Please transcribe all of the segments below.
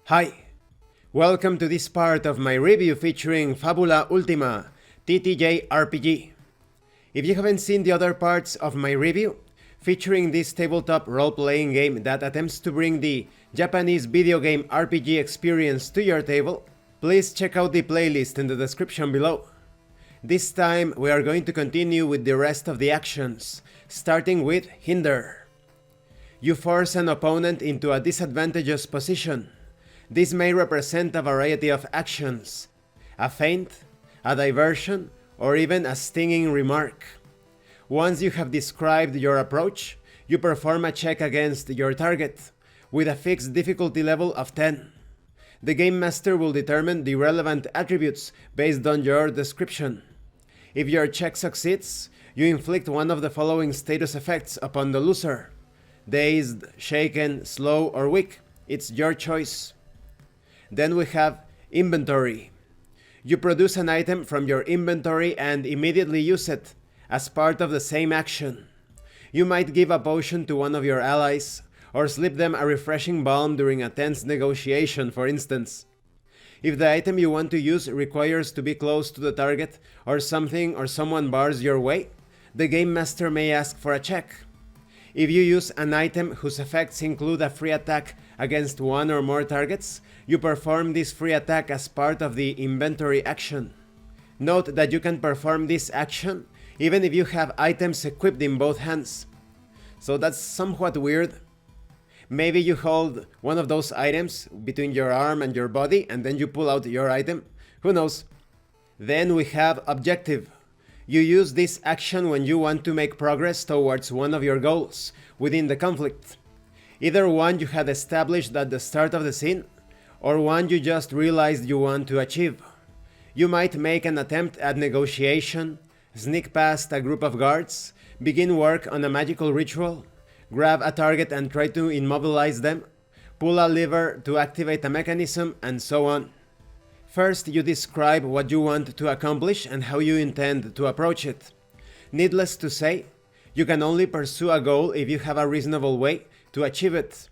Hi, welcome to this part of my review featuring Fabula Ultima TTJRPG. If you haven't seen the other parts of my review, featuring this tabletop role-playing game that attempts to bring the Japanese video game RPG experience to your table, please check out the playlist in the description below. This time we are going to continue with the rest of the actions, starting with Hinder. You force an opponent into a disadvantageous position. This may represent a variety of actions, a feint, a diversion, or even a stinging remark. Once you have described your approach, you perform a check against your target, with a fixed difficulty level of 10. The Game Master will determine the relevant attributes based on your description. If your check succeeds, you inflict one of the following status effects upon the loser: dazed, shaken, slow, or weak. It's your choice. Then we have Inventory. You produce an item from your inventory and immediately use it as part of the same action. You might give a potion to one of your allies, or slip them a refreshing balm during a tense negotiation, for instance. If the item you want to use requires to be close to the target, or something or someone bars your way, the Game Master may ask for a check. If you use an item whose effects include a free attack against one or more targets, you perform this free attack as part of the inventory action. Note that you can perform this action even if you have items equipped in both hands. So that's somewhat weird. Maybe you hold one of those items between your arm and your body and then you pull out your item. Who knows? Then we have Objective. You use this action when you want to make progress towards one of your goals within the conflict. Either one you had established at the start of the scene, or one you just realized you want to achieve. You might make an attempt at negotiation, sneak past a group of guards, begin work on a magical ritual, grab a target and try to immobilize them, pull a lever to activate a mechanism, and so on. First, you describe what you want to accomplish and how you intend to approach it. Needless to say, you can only pursue a goal if you have a reasonable way to achieve it.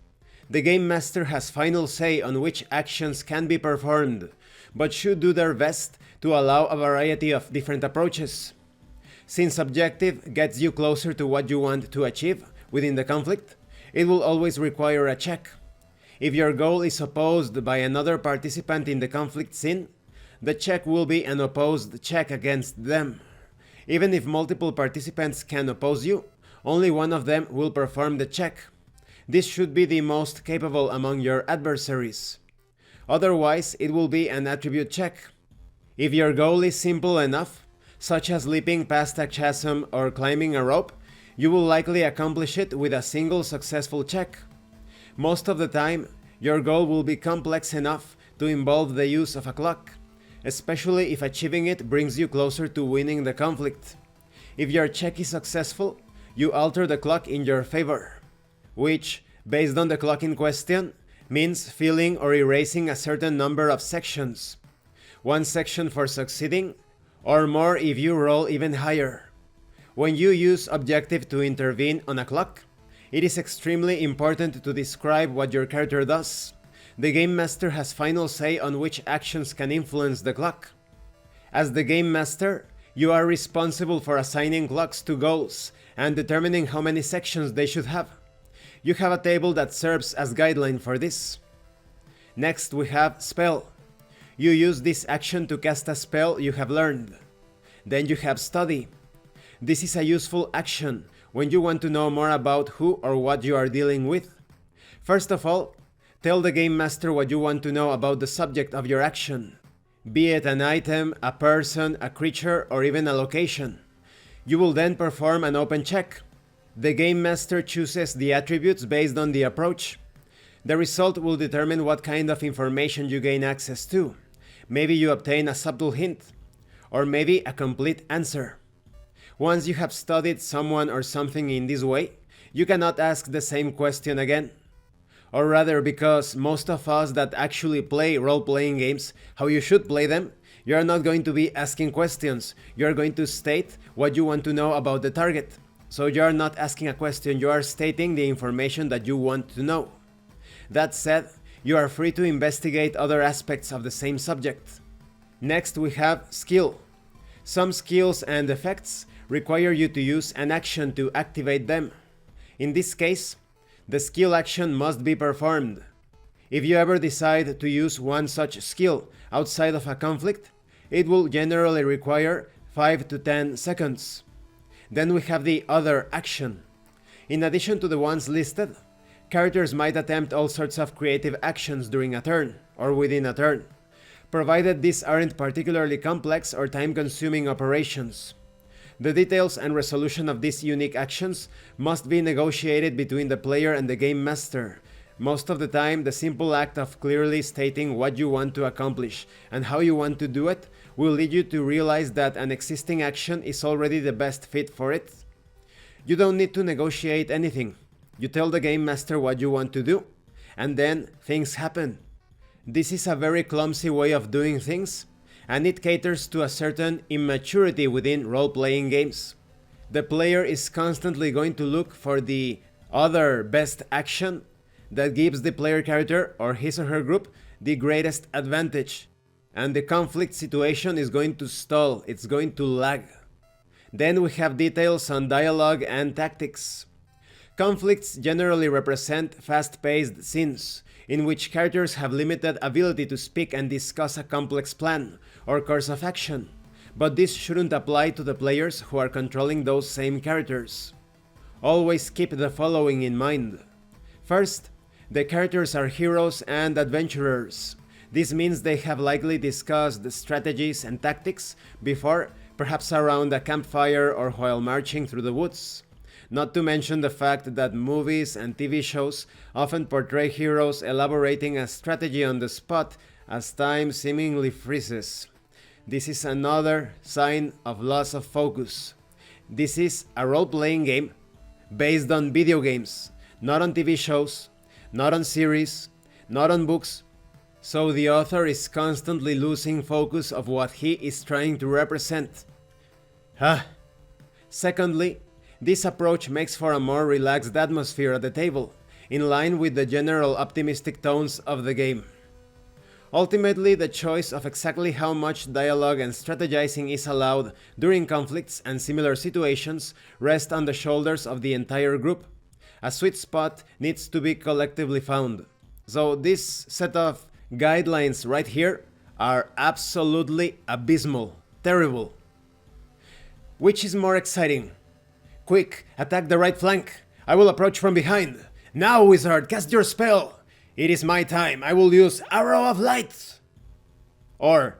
The Game Master has final say on which actions can be performed, but should do their best to allow a variety of different approaches. Since Objective gets you closer to what you want to achieve within the conflict, it will always require a check. If your goal is opposed by another participant in the conflict scene, the check will be an opposed check against them. Even if multiple participants can oppose you, only one of them will perform the check. This should be the most capable among your adversaries. Otherwise, it will be an attribute check. If your goal is simple enough, such as leaping past a chasm or climbing a rope, you will likely accomplish it with a single successful check. Most of the time, your goal will be complex enough to involve the use of a clock, especially if achieving it brings you closer to winning the conflict. If your check is successful, you alter the clock in your favor, which, based on the clock in question, means filling or erasing a certain number of sections. One section for succeeding, or more if you roll even higher. When you use Objective to intervene on a clock, it is extremely important to describe what your character does. The Game Master has final say on which actions can influence the clock. As the Game Master, you are responsible for assigning clocks to goals and determining how many sections they should have. You have a table that serves as guideline for this. Next we have Spell. You use this action to cast a spell you have learned. Then you have Study. This is a useful action when you want to know more about who or what you are dealing with. First of all, tell the Game Master what you want to know about the subject of your action, be it an item, a person, a creature, or even a location. You will then perform an open check. The Game Master chooses the attributes based on the approach. The result will determine what kind of information you gain access to. Maybe you obtain a subtle hint, or maybe a complete answer. Once you have studied someone or something in this way, you cannot ask the same question again. Or rather, because most of us that actually play role-playing games how you should play them, you are not going to be asking questions. You are going to state what you want to know about the target. So you are not asking a question, you are stating the information that you want to know. That said, you are free to investigate other aspects of the same subject. Next we have skill. Some skills and effects require you to use an action to activate them. In this case, the skill action must be performed. If you ever decide to use one such skill outside of a conflict, it will generally require 5 to 10 seconds. Then we have the other action. In addition to the ones listed, characters might attempt all sorts of creative actions during a turn, or within a turn, provided these aren't particularly complex or time-consuming operations. The details and resolution of these unique actions must be negotiated between the player and the game master. Most of the time, the simple act of clearly stating what you want to accomplish and how you want to do it will lead you to realize that an existing action is already the best fit for it. You don't need to negotiate anything. You tell the game master what you want to do, and then things happen. This is a very clumsy way of doing things, and it caters to a certain immaturity within role-playing games. The player is constantly going to look for the other best action that gives the player character or his or her group the greatest advantage, and the conflict situation is going to stall, it's going to lag. Then we have details on dialogue and tactics. Conflicts generally represent fast-paced scenes, in which characters have limited ability to speak and discuss a complex plan or course of action, but this shouldn't apply to the players who are controlling those same characters. Always keep the following in mind. First, the characters are heroes and adventurers. This means they have likely discussed strategies and tactics before, perhaps around a campfire or while marching through the woods. Not to mention the fact that movies and TV shows often portray heroes elaborating a strategy on the spot as time seemingly freezes. This is another sign of loss of focus. This is a role-playing game based on video games, not on TV shows, not on series, not on books, so the author is constantly losing focus of what he is trying to represent. Secondly, this approach makes for a more relaxed atmosphere at the table, in line with the general optimistic tones of the game. Ultimately, the choice of exactly how much dialogue and strategizing is allowed during conflicts and similar situations rests on the shoulders of the entire group. A sweet spot needs to be collectively found. So this set of guidelines right here are absolutely abysmal, terrible. Which is more exciting? Quick, attack the right flank. I will approach from behind. Now, wizard, cast your spell. It is my time. I will use Arrow of Light. Or,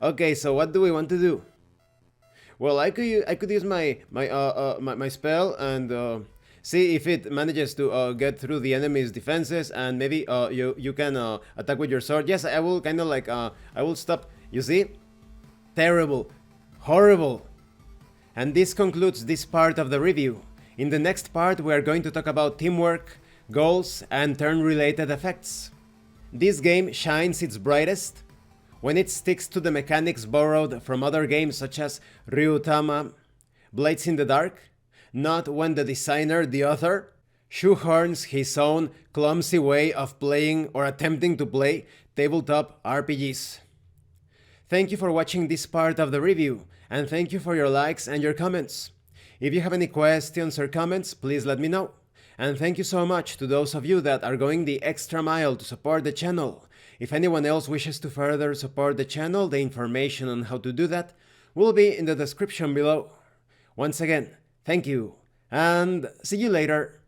okay, so what do we want to do? Well, I could use my spell and see if it manages to get through the enemy's defenses, and maybe you can attack with your sword. Yes, I will kind of like I will stop. You see? Terrible, horrible. And this concludes this part of the review. In the next part, we are going to talk about teamwork, goals, and turn-related effects. This game shines its brightest when it sticks to the mechanics borrowed from other games such as Ryuutama, Blades in the Dark, not when the designer, the author, shoehorns his own clumsy way of playing or attempting to play tabletop RPGs. Thank you for watching this part of the review, and thank you for your likes and your comments. If you have any questions or comments, please let me know. And thank you so much to those of you that are going the extra mile to support the channel. If anyone else wishes to further support the channel, the information on how to do that will be in the description below. Once again, thank you, and see you later.